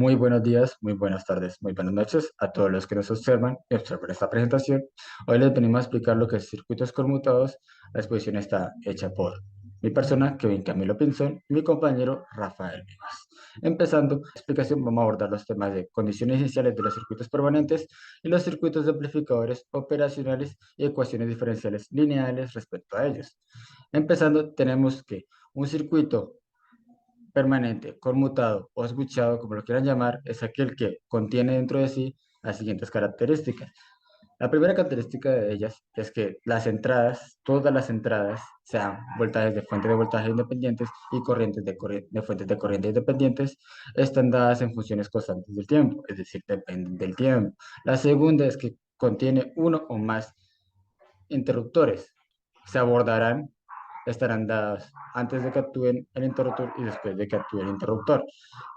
Muy buenos días, muy buenas tardes, muy buenas noches a todos los que nos observan y observan esta presentación. Hoy les venimos a explicar lo que es circuitos conmutados. La exposición está hecha por mi persona, Kevin Camilo Pinzón, y mi compañero Rafael Vivas. Empezando la explicación, vamos a abordar los temas de condiciones iniciales de los circuitos permanentes y los circuitos de amplificadores operacionales y ecuaciones diferenciales lineales respecto a ellos. Empezando, tenemos que un circuito permanente, conmutado o switchado, como lo quieran llamar, es aquel que contiene dentro de sí las siguientes características. La primera característica de ellas es que las entradas, todas las entradas, sean voltajes de fuentes de voltaje independientes y corrientes de fuentes de corriente independientes, están dadas en funciones constantes del tiempo, es decir, dependen del tiempo. La segunda es que contiene uno o más interruptores. Se abordarán, estarán dadas antes de que actúen el interruptor y después de que actúe el interruptor.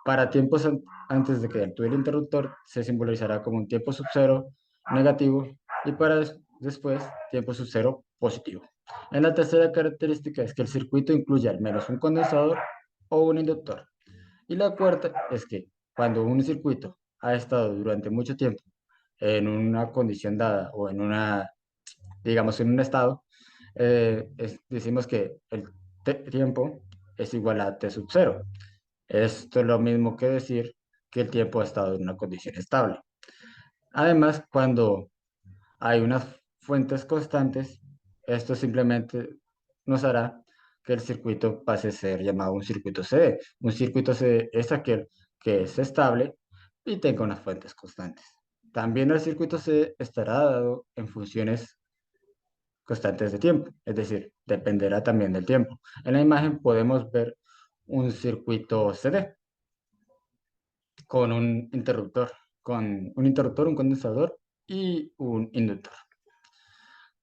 Para tiempos antes de que actúe el interruptor, se simbolizará como un tiempo sub cero negativo y para después tiempo sub cero positivo. En la tercera característica es que el circuito incluye al menos un condensador o un inductor. Y la cuarta es que cuando un circuito ha estado durante mucho tiempo en una condición dada o en una, digamos, en un estado, decimos que el tiempo es igual a t sub cero. Esto es lo mismo que decir que el tiempo ha estado en una condición estable. Además, cuando hay unas fuentes constantes, esto simplemente nos hará que el circuito pase a ser llamado un circuito CD. Un circuito CD es aquel que es estable y tenga unas fuentes constantes. También el circuito CD estará dado en funciones constantes de tiempo, es decir, dependerá también del tiempo. En la imagen podemos ver un circuito CD con un interruptor, un condensador y un inductor.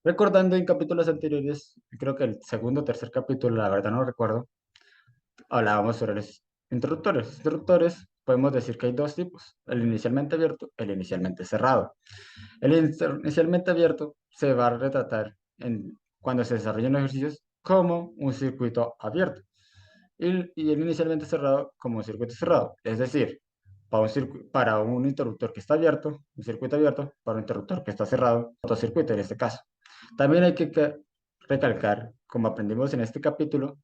Recordando en capítulos anteriores, creo que el segundo o tercer capítulo, la verdad no recuerdo, hablábamos sobre los interruptores. Los interruptores podemos decir que hay dos tipos, el inicialmente abierto y el inicialmente cerrado. El inicialmente abierto se va a retratar cuando se desarrollan los ejercicios como un circuito abierto y el inicialmente cerrado como un circuito cerrado. Es decir, para un interruptor que está abierto, un circuito abierto, para un interruptor que está cerrado, otro circuito en este caso. También hay que recalcar, como aprendimos en este capítulo,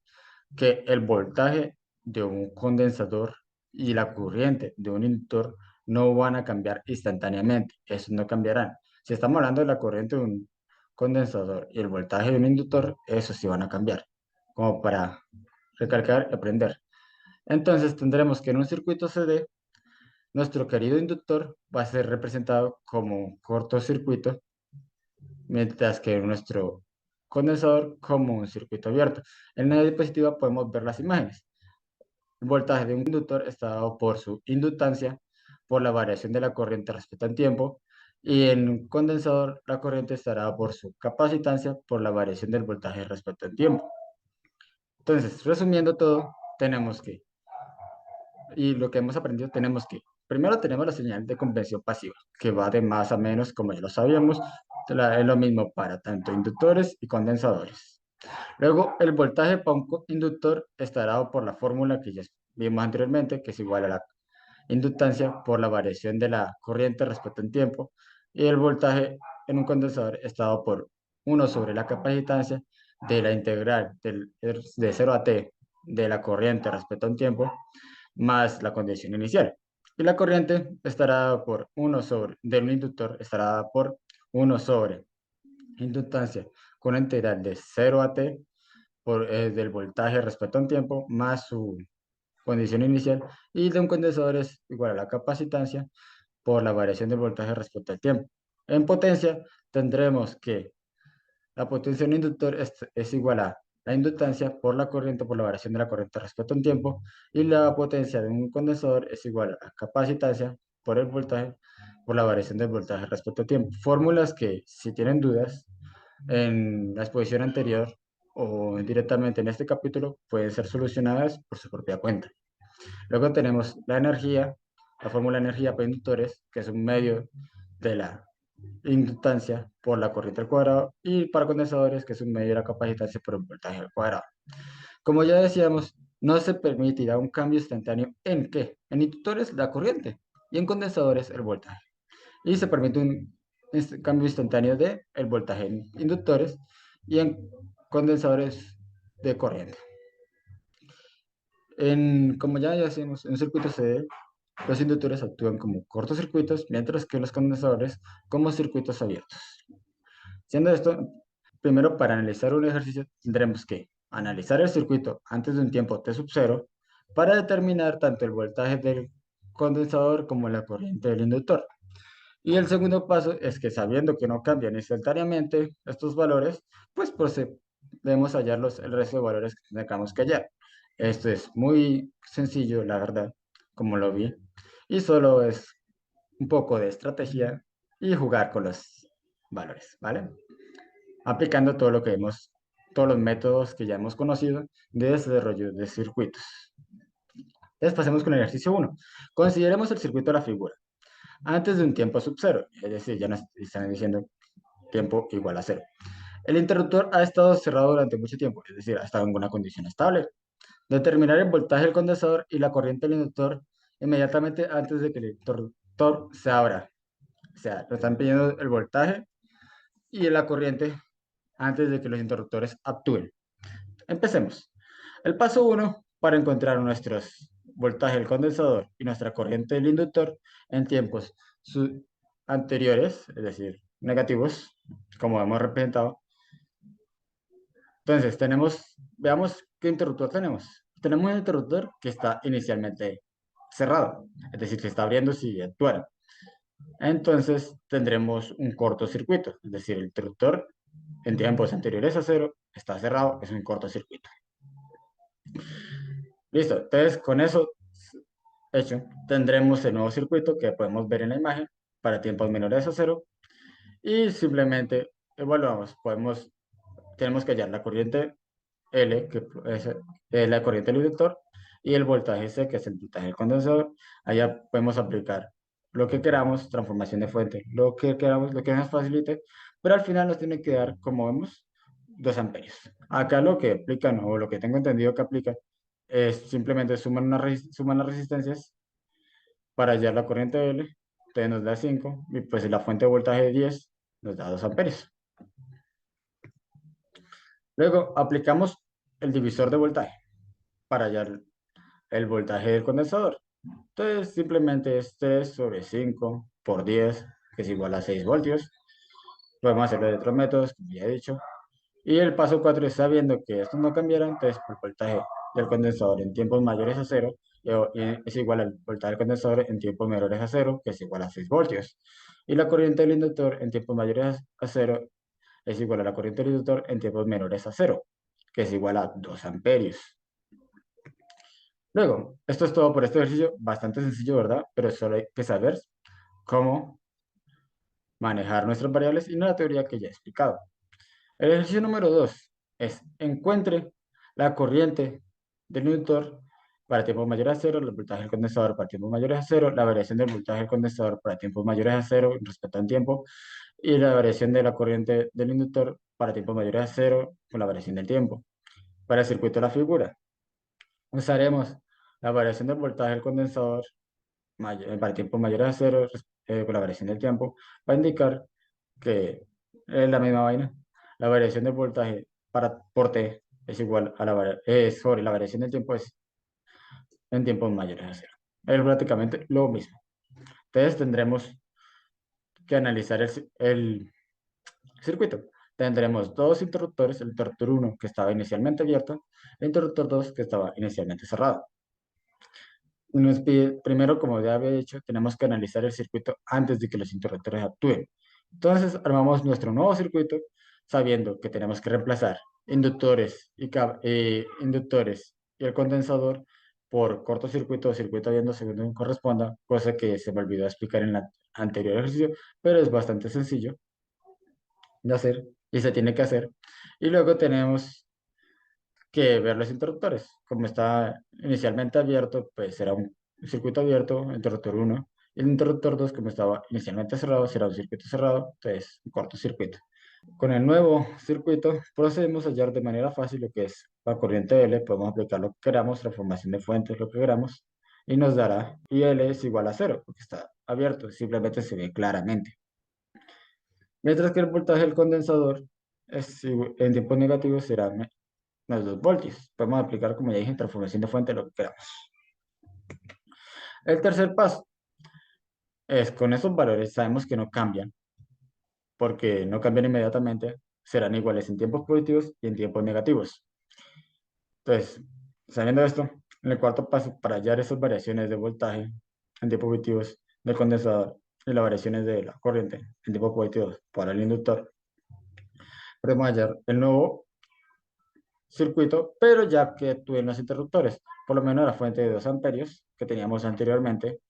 que el voltaje de un condensador y la corriente de un inductor no van a cambiar instantáneamente, esos no cambiarán. Si estamos hablando de la corriente de un condensador y el voltaje de un inductor, esos sí van a cambiar, como para recalcar y aprender. Entonces tendremos que en un circuito CD, nuestro querido inductor va a ser representado como un cortocircuito, mientras que nuestro condensador como un circuito abierto. En la diapositiva podemos ver las imágenes. El voltaje de un inductor está dado por su inductancia, por la variación de la corriente respecto al tiempo, y en un condensador la corriente estará dada por su capacitancia, por la variación del voltaje respecto al tiempo. Entonces, resumiendo todo, tenemos que, y lo que hemos aprendido, tenemos que, primero tenemos la señal de convención pasiva, que va de más a menos, como ya lo sabíamos, es lo mismo para tanto inductores y condensadores. Luego, el voltaje para un inductor estará dado por la fórmula que ya vimos anteriormente, que es igual a la inductancia por la variación de la corriente respecto al tiempo, y el voltaje en un condensador está dado por 1 sobre la capacitancia de la integral de 0 a t de la corriente respecto a un tiempo, más la condición inicial. Y la corriente estará dada por 1 sobre, del inductor estará dada por 1 sobre inductancia con una integral de 0 a t del voltaje respecto a un tiempo más su condición inicial y de un condensador es igual a la capacitancia por la variación del voltaje respecto al tiempo. En potencia tendremos que la potencia de un inductor es igual a la inductancia por la corriente por la variación de la corriente respecto a un tiempo y la potencia de un condensador es igual a la capacitancia por el voltaje por la variación del voltaje respecto al tiempo. Fórmulas que si tienen dudas en la exposición anterior o directamente en este capítulo pueden ser solucionadas por su propia cuenta. Luego tenemos la energía, la fórmula de energía para inductores, que es un medio de la inductancia por la corriente al cuadrado, y para condensadores, que es un medio de la capacitancia por el voltaje al cuadrado. Como ya decíamos, no se permitirá un cambio instantáneo ¿en qué? En inductores la corriente y en condensadores el voltaje. Y se permite un cambio instantáneo de el voltaje en inductores y en condensadores de corriente. Como ya decimos, en un circuito CD, los inductores actúan como cortocircuitos, mientras que los condensadores como circuitos abiertos. Siendo esto, primero para analizar un ejercicio tendremos que analizar el circuito antes de un tiempo t sub 0 para determinar tanto el voltaje del condensador como la corriente del inductor. Y el segundo paso es que sabiendo que no cambian instantáneamente estos valores, pues procedemos a hallar el resto de valores que tengamos que hallar. Esto es muy sencillo, la verdad, como lo vi, y solo es un poco de estrategia y jugar con los valores, ¿vale? Aplicando todos los métodos que ya hemos conocido de desarrollo de circuitos. Entonces pasemos con el ejercicio 1. Consideremos el circuito de la figura antes de un tiempo sub cero, es decir, ya nos están diciendo tiempo igual a cero. El interruptor ha estado cerrado durante mucho tiempo, es decir, ha estado en una condición estable. Determinar el voltaje del condensador y la corriente del inductor inmediatamente antes de que el interruptor se abra. O sea, nos están pidiendo el voltaje y la corriente antes de que los interruptores actúen. Empecemos. El paso 1 para encontrar nuestros voltaje del condensador y nuestra corriente del inductor en tiempos anteriores, es decir, negativos, como hemos representado. Entonces, veamos qué interruptor tenemos. Tenemos un interruptor que está inicialmente cerrado, es decir, que está abriendo si actuara. Entonces, tendremos un cortocircuito, es decir, el interruptor en tiempos anteriores a cero está cerrado, es un cortocircuito. Listo, entonces con eso hecho, tendremos el nuevo circuito que podemos ver en la imagen para tiempos menores a cero y simplemente evaluamos. Tenemos que hallar la corriente L, que es la corriente del inductor, y el voltaje C, que es el voltaje del condensador. Allá podemos aplicar lo que queramos, transformación de fuente, lo que queramos, lo que nos facilite, pero al final nos tiene que dar, como vemos, 2 amperios. Acá lo que aplican, o lo que tengo entendido que aplican, es simplemente suman las resistencias para hallar la corriente L, entonces nos da 5, y pues si la fuente de voltaje de 10 nos da 2 amperios. Luego aplicamos el divisor de voltaje para hallar el voltaje del condensador. Entonces simplemente es 3 sobre 5 por 10, que es igual a 6 voltios. Podemos hacerlo de otros métodos, como ya he dicho. Y el paso 4 es sabiendo que esto no cambiará, entonces el voltaje del condensador en tiempos mayores a cero es igual al voltaje del condensador en tiempos menores a cero, que es igual a 6 voltios. Y la corriente del inductor en tiempos mayores a cero es igual a la corriente del inductor en tiempos menores a cero, que es igual a 2 amperios. Luego, esto es todo por este ejercicio, bastante sencillo, ¿verdad? Pero solo hay que saber cómo manejar nuestras variables y no la teoría que ya he explicado. El ejercicio número 2 es encuentre la corriente del inductor para tiempos mayores a cero, el voltaje del condensador para tiempos mayores a cero, la variación del voltaje del condensador para tiempos mayores a cero respecto al tiempo y la variación de la corriente del inductor para tiempos mayores a cero con la variación del tiempo. Para el circuito de la figura, usaremos la variación del voltaje del condensador para tiempos mayores a cero con la variación del tiempo para indicar que es la misma vaina. La variación del voltaje por T es igual a sobre la variación del tiempo es en tiempos mayores a cero. Es prácticamente lo mismo. Entonces tendremos que analizar el circuito. Tendremos dos interruptores, el interruptor 1 que estaba inicialmente abierto, el interruptor 2 que estaba inicialmente cerrado. Nos pide, primero, como ya había dicho, tenemos que analizar el circuito antes de que los interruptores actúen. Entonces, armamos nuestro nuevo circuito sabiendo que tenemos que reemplazar inductores y el condensador por cortocircuito o circuito abierto según corresponda, cosa que se me olvidó explicar en el anterior ejercicio, pero es bastante sencillo de hacer y se tiene que hacer. Y luego tenemos que ver los interruptores. Como está inicialmente abierto, pues será un circuito abierto, interruptor 1. Y el interruptor 2, como estaba inicialmente cerrado, será un circuito cerrado, entonces un cortocircuito. Con el nuevo circuito procedemos a hallar de manera fácil lo que es la corriente L, podemos aplicar lo que queramos, transformación de fuentes, lo que queramos, y nos dará, y L es igual a cero, porque está abierto, simplemente se ve claramente. Mientras que el voltaje del condensador en tiempos negativos será menos 2 voltios. Podemos aplicar, como ya dije, transformación de fuente, lo que queramos. El tercer paso es, con esos valores sabemos que no cambian, porque no cambian inmediatamente, serán iguales en tiempos positivos y en tiempos negativos. Entonces, sabiendo esto, en el cuarto paso, para hallar esas variaciones de voltaje en tiempos positivos del condensador y las variaciones de la corriente en tiempos positivos para el inductor, podemos hallar el nuevo circuito, pero ya que tuvieron los interruptores, por lo menos la fuente de 2 amperios que teníamos anteriormente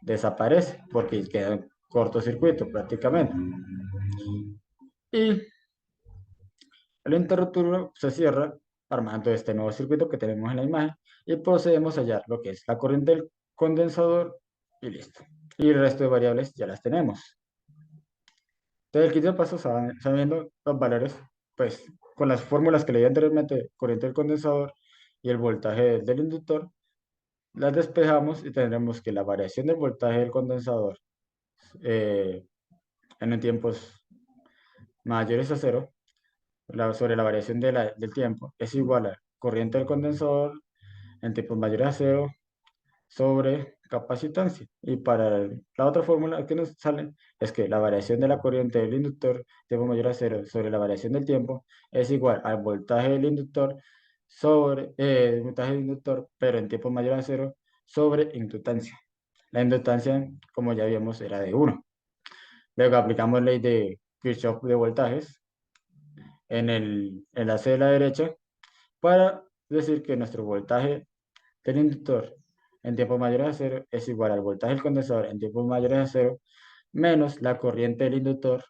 desaparece porque queda en cortocircuito prácticamente. Y el interruptor se cierra armando este nuevo circuito que tenemos en la imagen y procedemos a hallar lo que es la corriente del condensador y listo. Y el resto de variables ya las tenemos. Entonces el quinto paso, sabiendo los valores, pues con las fórmulas que leí anteriormente, corriente del condensador y el voltaje del inductor, las despejamos y tendremos que la variación del voltaje del condensador eh, en tiempos mayores a cero sobre la variación del tiempo es igual a corriente del condensador en tiempos mayores a cero sobre capacitancia. Y para la otra fórmula que nos sale es que la variación de la corriente del inductor tiempo mayor a cero sobre la variación del tiempo es igual al voltaje del inductor sobre el voltaje del inductor, pero en tiempo mayor a cero sobre inductancia. La inductancia, como ya vimos, era de 1. Luego aplicamos ley de Kirchhoff de voltajes en el enlace de la derecha para decir que nuestro voltaje del inductor en tiempos mayores a cero es igual al voltaje del condensador en tiempos mayores a cero menos la corriente del inductor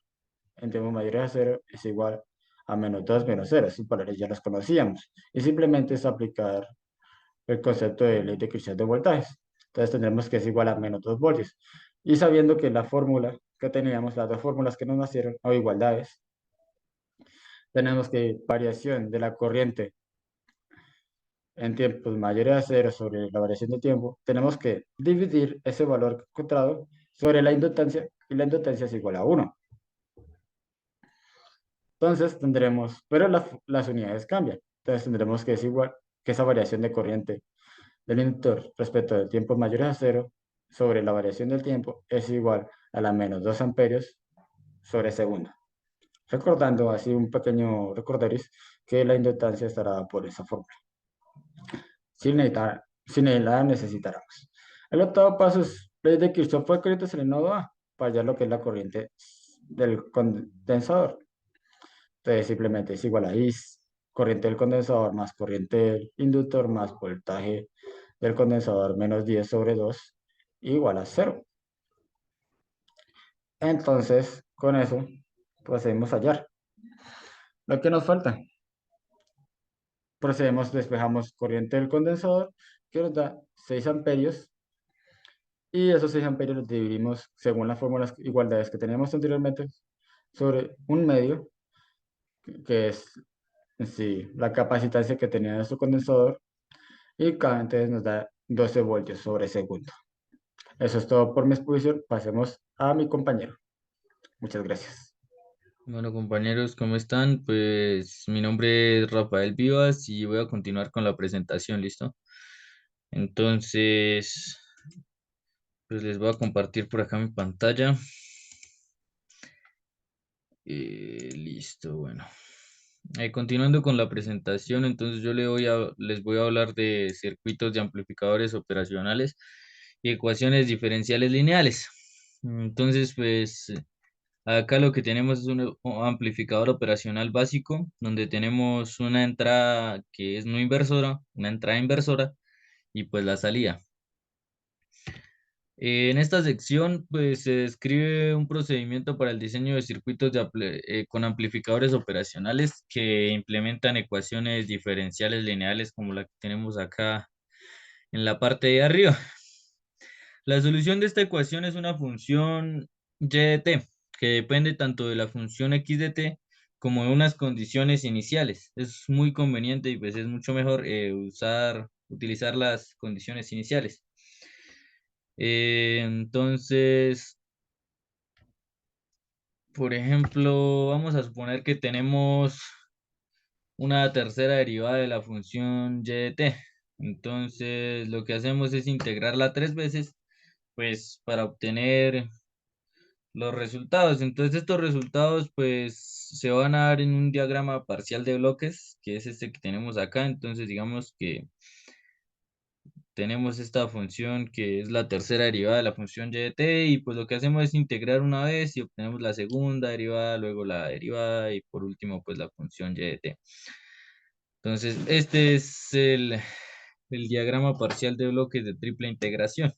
en tiempos mayores a cero es igual a menos 2 menos 0. Esos valores ya los conocíamos. Y simplemente es aplicar el concepto de ley de Kirchhoff de voltajes. Entonces tendremos que es igual a menos 2 voltios. Y sabiendo que la fórmula que teníamos, las dos fórmulas que nos nacieron, o igualdades, tenemos que variación de la corriente en tiempos mayores a cero sobre la variación de tiempo, tenemos que dividir ese valor encontrado sobre la inductancia y la inductancia es igual a 1. Entonces tendremos, pero las unidades cambian. Entonces tendremos que es igual que esa variación de corriente del inductor respecto de tiempos mayores a cero sobre la variación del tiempo es igual a la menos 2 amperios sobre segundo. Recordando así un pequeño recorderis que la inductancia estará por esa fórmula. Sin la necesitaremos. El octavo paso es ley de Kirchhoff fue corriente en el nodo A, para hallar lo que es la corriente del condensador. Entonces simplemente es igual a I, corriente del condensador más corriente del inductor más voltaje del condensador menos 10 sobre 2 igual a 0. Entonces, con eso procedemos a hallar. Lo que nos falta, despejamos corriente del condensador, que nos da 6 amperios, y esos 6 amperios los dividimos según las fórmulas igualdades que teníamos anteriormente sobre un medio, que es en sí la capacitancia que tenía nuestro condensador, y cada entonces nos da 12 voltios sobre segundo. Eso es todo por mi exposición. Pasemos a mi compañero. Muchas gracias. Bueno, compañeros, ¿cómo están? Pues mi nombre es Rafael Vivas y voy a continuar con la presentación, ¿listo? Entonces, pues les voy a compartir por acá mi pantalla. Listo, bueno. Continuando con la presentación, entonces les voy a hablar de circuitos de amplificadores operacionales y ecuaciones diferenciales lineales. Entonces, pues acá lo que tenemos es un amplificador operacional básico, donde tenemos una entrada que es no inversora, una entrada inversora y pues la salida. En esta sección, pues se describe un procedimiento para el diseño de circuitos con amplificadores operacionales que implementan ecuaciones diferenciales lineales como la que tenemos acá en la parte de arriba. La solución de esta ecuación es una función y de t, que depende tanto de la función x de t como en unas condiciones iniciales. Es muy conveniente y pues es mucho mejor utilizar las condiciones iniciales. Entonces, por ejemplo, vamos a suponer que tenemos una tercera derivada de la función y de t. Entonces, lo que hacemos es integrarla tres veces, pues para obtener los resultados. Entonces, estos resultados, pues, se van a dar en un diagrama parcial de bloques, que es este que tenemos acá. Entonces, digamos que tenemos esta función que es la tercera derivada de la función y de t, y pues lo que hacemos es integrar una vez y obtenemos la segunda derivada, luego la derivada y por último, pues la función y de t. Entonces, este es el diagrama parcial de bloques de triple integración.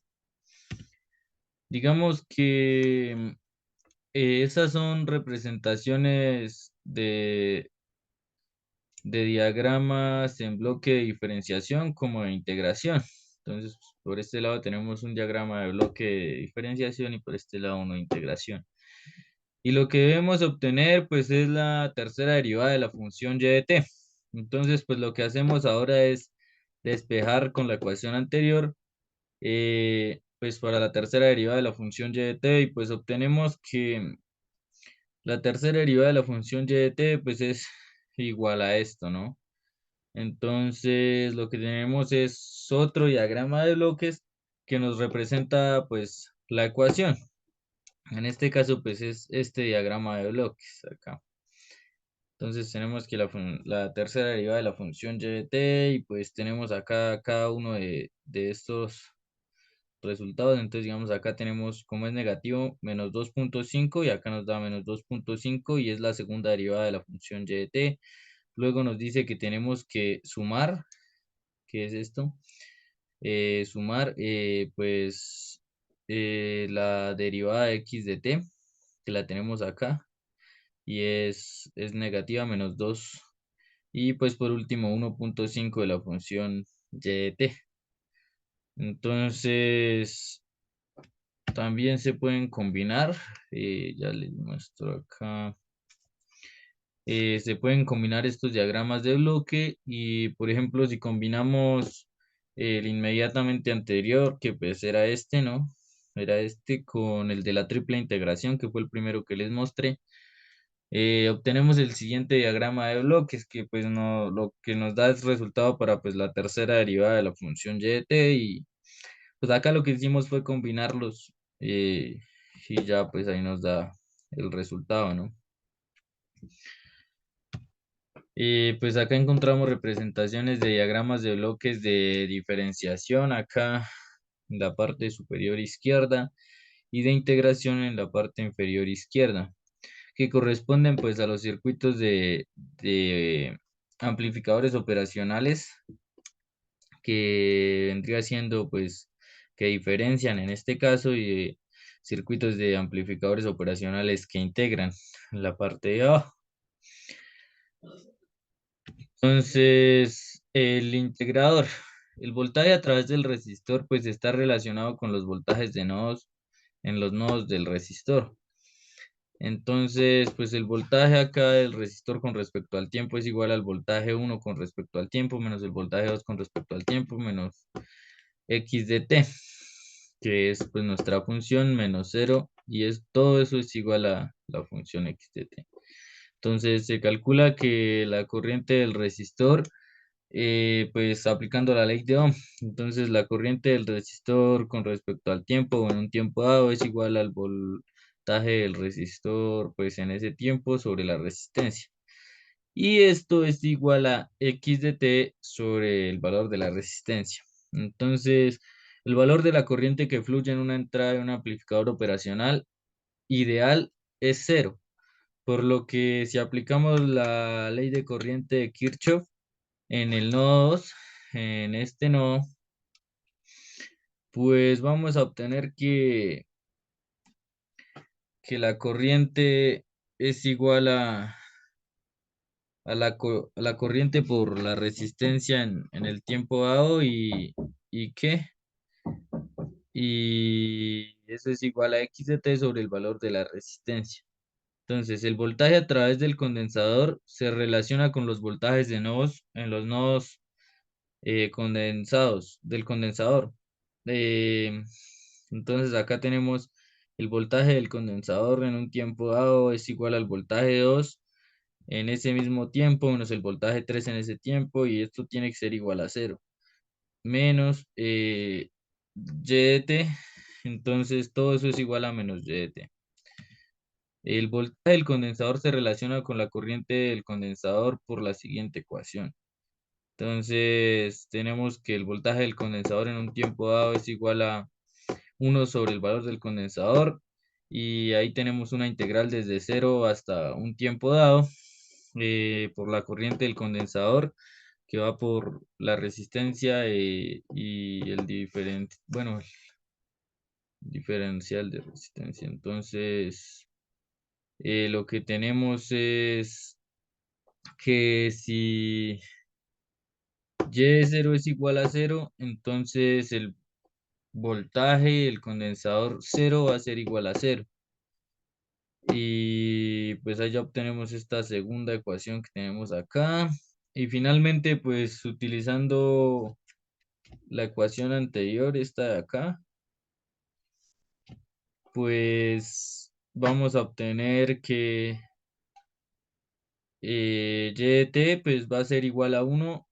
Digamos que esas son representaciones de diagramas en bloque de diferenciación como de integración. Entonces, por este lado tenemos un diagrama de bloque de diferenciación y por este lado uno de integración. Y lo que debemos obtener, pues, es la tercera derivada de la función y de t. Entonces, pues, lo que hacemos ahora es despejar con la ecuación anterior, pues, para la tercera derivada de la función y de t, y pues obtenemos que la tercera derivada de la función y de t, pues, es igual a esto, ¿no? Entonces, lo que tenemos es otro diagrama de bloques que nos representa, pues, la ecuación. En este caso, pues, es este diagrama de bloques acá. Entonces, tenemos que la tercera derivada de la función y de t, y pues tenemos acá cada uno de estos resultados. Entonces, digamos, acá tenemos como es negativo menos 2.5 y acá nos da menos 2.5 y es la segunda derivada de la función y de t. Luego nos dice que tenemos que sumar, ¿qué es esto? Sumar, pues, la derivada de x de t, que la tenemos acá, y es negativa menos 2. Y pues por último 1.5 de la función y de t. Entonces, también se pueden combinar, ya les muestro acá. Se pueden combinar estos diagramas de bloque y, por ejemplo, si combinamos el inmediatamente anterior, que pues era este, ¿no? Era este con el de la triple integración, que fue el primero que les mostré. Obtenemos el siguiente diagrama de bloques, que pues no, lo que nos da es resultado para pues la tercera derivada de la función y de t, y pues acá lo que hicimos fue combinarlos, y ya pues ahí nos da el resultado, ¿no? Pues acá encontramos representaciones de diagramas de bloques de diferenciación acá en la parte superior izquierda y de integración en la parte inferior izquierda, que corresponden pues a los circuitos de amplificadores operacionales, que vendría siendo pues que diferencian en este caso, y de circuitos de amplificadores operacionales que integran en la parte de abajo. Entonces, el integrador, el voltaje a través del resistor, pues está relacionado con los voltajes de nodos en los nodos del resistor. Entonces, pues el voltaje acá del resistor con respecto al tiempo es igual al voltaje 1 con respecto al tiempo, menos el voltaje 2 con respecto al tiempo, menos x de t, que es pues nuestra función menos 0, y todo eso es igual a la función x de t. Entonces, se calcula que la corriente del resistor, pues aplicando la ley de Ohm, entonces la corriente del resistor con respecto al tiempo en un tiempo dado es igual al voltaje del resistor pues en ese tiempo sobre la resistencia. Y esto es igual a x de t sobre el valor de la resistencia. Entonces, el valor de la corriente que fluye en una entrada de un amplificador operacional ideal es cero, por lo que si aplicamos la ley de corriente de Kirchhoff en el nodo 2, en este nodo, pues vamos a obtener que la corriente es igual a la corriente por la resistencia en el tiempo dado, y ¿qué? Y eso es igual a x de t sobre el valor de la resistencia. Entonces, el voltaje a través del condensador se relaciona con los voltajes de nodos en los nodos condensados del condensador. Eh, entonces, acá tenemos el voltaje del condensador en un tiempo dado es igual al voltaje 2 en ese mismo tiempo menos el voltaje 3 en ese tiempo y esto tiene que ser igual a cero menos y de t. Entonces, todo eso es igual a menos y de t. El voltaje del condensador se relaciona con la corriente del condensador por la siguiente ecuación. Entonces, tenemos que el voltaje del condensador en un tiempo dado es igual a 1 sobre el valor del condensador. Y ahí tenemos una integral desde 0 hasta un tiempo dado por la corriente del condensador que va por la resistencia y el bueno, el diferencial de resistencia. Entonces, lo que tenemos es que si y de 0 es igual a cero, entonces el voltaje del condensador cero va a ser igual a cero. Y pues ahí ya obtenemos esta segunda ecuación que tenemos acá. Y finalmente, pues utilizando la ecuación anterior, esta de acá, pues vamos a obtener que y de t pues va a ser igual a 1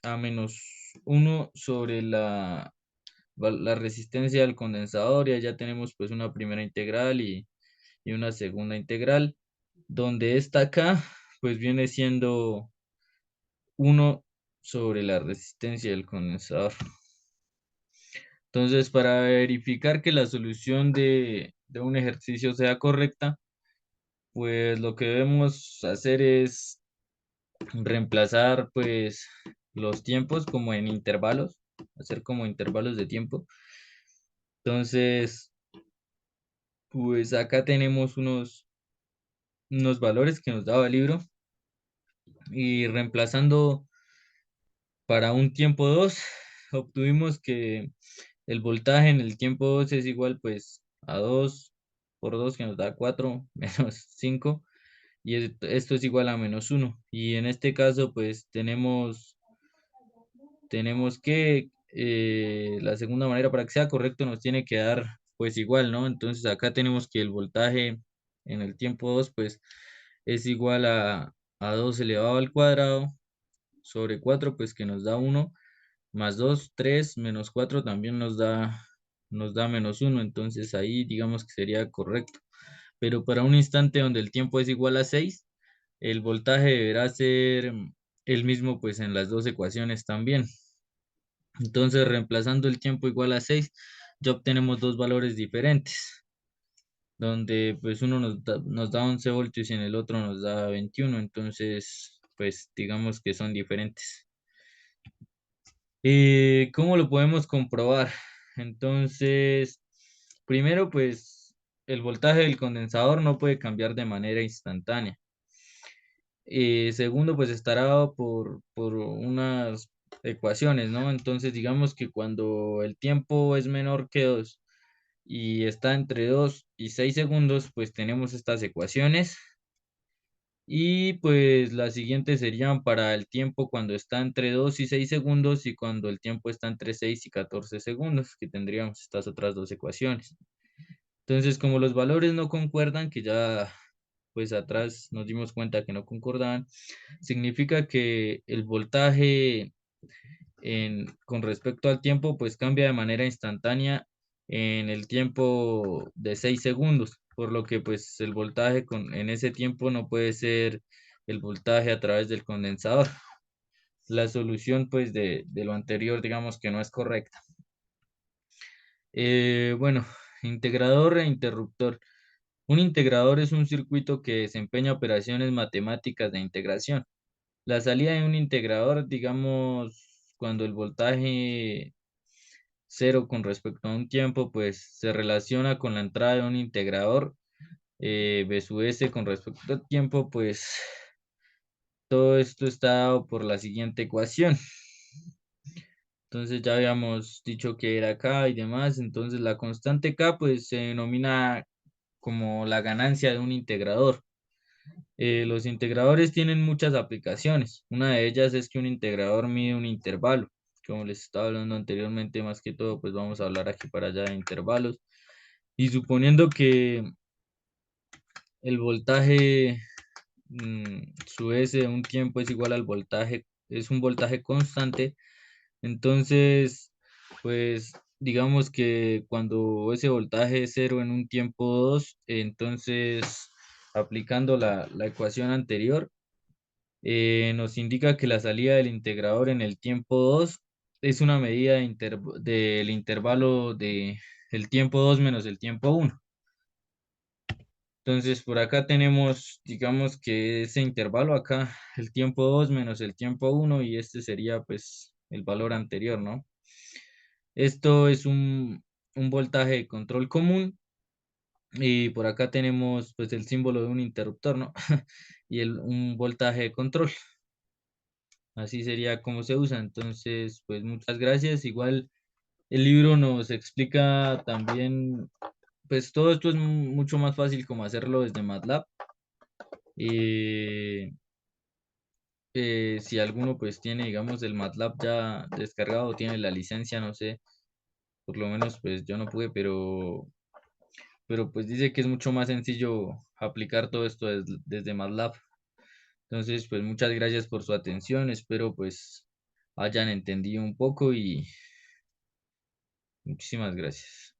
a menos 1 sobre la resistencia del condensador. Y allá tenemos pues una primera integral y una segunda integral, donde esta acá pues viene siendo 1 sobre la resistencia del condensador. Entonces, para verificar que la solución de un ejercicio sea correcta, pues lo que debemos hacer es reemplazar pues los tiempos como en intervalos, hacer como intervalos de tiempo. Entonces, pues acá tenemos unos valores que nos daba el libro y reemplazando para un tiempo 2 obtuvimos que el voltaje en el tiempo 2 es igual pues a 2 por 2 que nos da 4 menos 5 y esto es igual a menos 1. Y en este caso pues tenemos que la segunda manera para que sea correcto nos tiene que dar pues igual, ¿no? Entonces acá tenemos que el voltaje en el tiempo 2 pues es igual a 2 elevado al cuadrado sobre 4 pues que nos da 1 más 2 3 menos 4 también nos da menos 1. Entonces ahí digamos que sería correcto. Pero para un instante donde el tiempo es igual a 6 el voltaje deberá ser el mismo pues en las dos ecuaciones también. Entonces, reemplazando el tiempo igual a 6 ya obtenemos dos valores diferentes, donde pues uno nos da 11 voltios y en el otro nos da 21. Entonces, pues digamos que son diferentes. ¿Cómo lo podemos comprobar? Entonces, primero, pues el voltaje del condensador no puede cambiar de manera instantánea. Segundo, pues estará dado por unas ecuaciones, ¿no? Entonces, digamos que cuando el tiempo es menor que 2 y está entre 2 y 6 segundos, pues tenemos estas ecuaciones. Y pues las siguientes serían para el tiempo cuando está entre 2 y 6 segundos y cuando el tiempo está entre 6 y 14 segundos, que tendríamos estas otras dos ecuaciones. Entonces, como los valores no concuerdan, que ya pues atrás nos dimos cuenta que no concordaban, significa que el voltaje con respecto al tiempo pues cambia de manera instantánea en el tiempo de 6 segundos, por lo que pues el voltaje en ese tiempo no puede ser el voltaje a través del condensador. La solución pues de lo anterior digamos que no es correcta. Bueno, integrador e interruptor. Un integrador es un circuito que desempeña operaciones matemáticas de integración. La salida de un integrador, digamos, cuando el voltaje cero con respecto a un tiempo, pues se relaciona con la entrada de un integrador, B sub S con respecto al tiempo, pues todo esto está dado por la siguiente ecuación. Entonces ya habíamos dicho que era K y demás, entonces la constante K pues se denomina como la ganancia de un integrador. Los integradores tienen muchas aplicaciones. Una de ellas es que un integrador mide un intervalo. Como les estaba hablando anteriormente, más que todo, pues vamos a hablar aquí para allá de intervalos. Y suponiendo que el voltaje su S de un tiempo es igual al voltaje, es un voltaje constante, entonces, pues digamos que cuando ese voltaje es cero en un tiempo 2 entonces aplicando la ecuación anterior, nos indica que la salida del integrador en el tiempo 2 es una medida del intervalo de el tiempo 2 menos el tiempo uno. Entonces, por acá tenemos, digamos que ese intervalo acá, el tiempo 2 menos el tiempo uno y este sería pues el valor anterior, ¿no? Esto es un voltaje de control común y por acá tenemos pues el símbolo de un interruptor, ¿no? Y un voltaje de control. Así sería como se usa. Entonces, pues muchas gracias. Igual el libro nos explica también, pues todo esto es mucho más fácil como hacerlo desde MATLAB. Y si alguno pues tiene, digamos, el MATLAB ya descargado, tiene la licencia, no sé, por lo menos pues yo no pude, pero pues dice que es mucho más sencillo aplicar todo esto desde MATLAB. Entonces, pues muchas gracias por su atención, espero pues hayan entendido un poco y muchísimas gracias.